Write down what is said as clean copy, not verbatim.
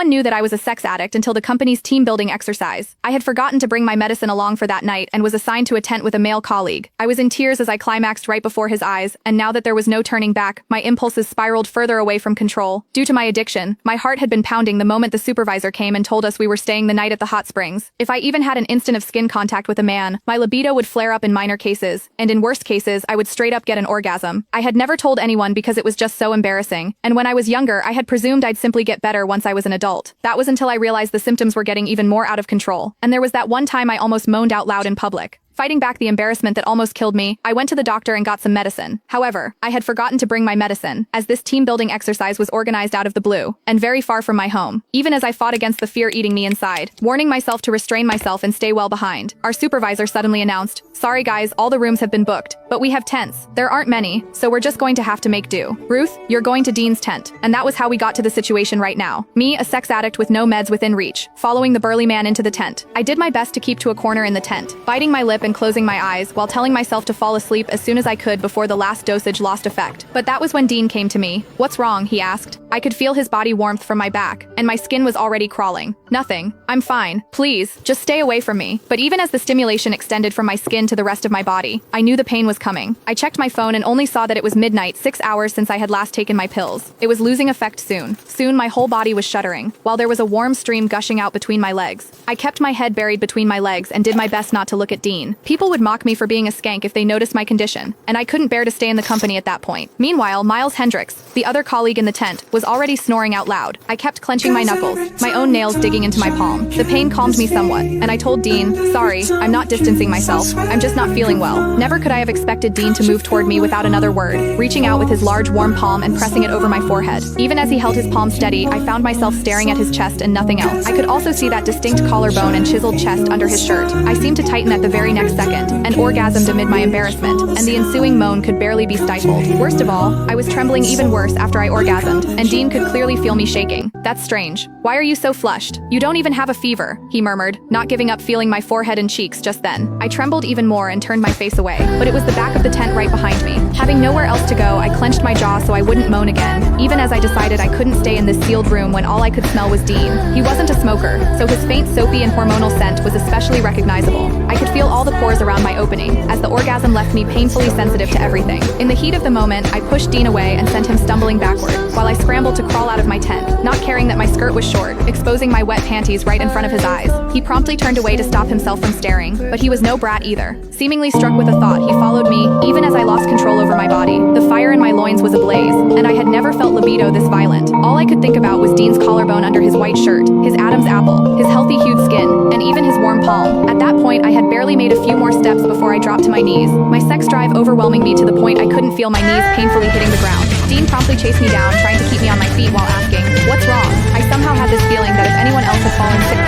one knew that I was a sex addict until the company's team building exercise. I had forgotten to bring my medicine along for that night and was assigned to a tent with a male colleague. I was in tears as I climaxed right before his eyes, and now that there was no turning back, my impulses spiraled further away from control. Due to my addiction, my heart had been pounding the moment the supervisor came and told us we were staying the night at the hot springs. If I even had an instant of skin contact with a man, my libido would flare up in minor cases, and in worst cases, I would straight up get an orgasm. I had never told anyone because it was just so embarrassing, and when I was younger, I had presumed I'd simply get better once I was an adult. That was until I realized the symptoms were getting even more out of control, and there was that one time I almost moaned out loud in public. Fighting back the embarrassment that almost killed me, I went to the doctor and got some medicine. However, I had forgotten to bring my medicine, as this team-building exercise was organized out of the blue, and very far from my home, even as I fought against the fear eating me inside, warning myself to restrain myself and stay well behind. Our supervisor suddenly announced, "Sorry guys, all the rooms have been booked, but we have tents. There aren't many, so we're just going to have to make do. Ruth, you're going to Dean's tent." And that was how we got to the situation right now. Me, a sex addict with no meds within reach, following the burly man into the tent. I did my best to keep to a corner in the tent, biting my lip and closing my eyes while telling myself to fall asleep as soon as I could before the last dosage lost effect. But that was when Dean came to me. "What's wrong?" he asked. I could feel his body warmth from my back, and my skin was already crawling. "Nothing. I'm fine. Please, just stay away from me." But even as the stimulation extended from my skin to the rest of my body, I knew the pain was coming. I checked my phone and only saw that it was midnight, 6 hours since I had last taken my pills. It was losing effect soon. Soon my whole body was shuddering, while there was a warm stream gushing out between my legs. I kept my head buried between my legs and did my best not to look at Dean. People would mock me for being a skank if they noticed my condition, and I couldn't bear to stay in the company at that point. Meanwhile, Miles Hendricks, the other colleague in the tent, was already snoring out loud. I kept clenching my knuckles, my own nails digging into my palm. The pain calmed me somewhat, and I told Dean, "Sorry, I'm not distancing myself. I'm just not feeling well." Never could I have expected Dean to move toward me without another word, reaching out with his large warm palm and pressing it over my forehead. Even as he held his palm steady, I found myself staring at his chest and nothing else. I could also see that distinct collarbone and chiseled chest under his shirt. I seemed to tighten at the very next second, and orgasmed amid my embarrassment, and the ensuing moan could barely be stifled. Worst of all, I was trembling even worse after I orgasmed, and Dean could clearly feel me shaking. "That's strange. Why are you so flushed? You don't even have a fever," he murmured, not giving up feeling my forehead and cheeks just then. I trembled even more and turned my face away, but it was the back of the tent right behind me. Having nowhere else to go, I clenched my jaw so I wouldn't moan again, even as I decided I couldn't stay in this sealed room when all I could smell was Dean. He wasn't a smoker, so his faint soapy and hormonal scent was especially recognizable. I could feel all the pores around my opening, as the orgasm left me painfully sensitive to everything. In the heat of the moment, I pushed Dean away and sent him stumbling backward, while I scrambled to crawl out of my tent, not caring that my skirt was short, exposing my wet panties right in front of his eyes. He promptly turned away to stop himself from staring, but he was no brat either. Seemingly struck with a thought, he followed me, even as I lost control over my body. The fire in my loins was ablaze, and I had never felt libido this violent. All I could think about was Dean's collarbone under his white shirt, his Adam's apple, his healthy-hued skin, and even his warm palm. At that point, I had barely made a few more steps before I dropped to my knees, my sex drive overwhelming me to the point I couldn't feel my knees painfully hitting the ground. Dean promptly chased me down, trying to keep me on my feet while asking, "What's wrong?" I somehow had this feeling that if anyone else had fallen sick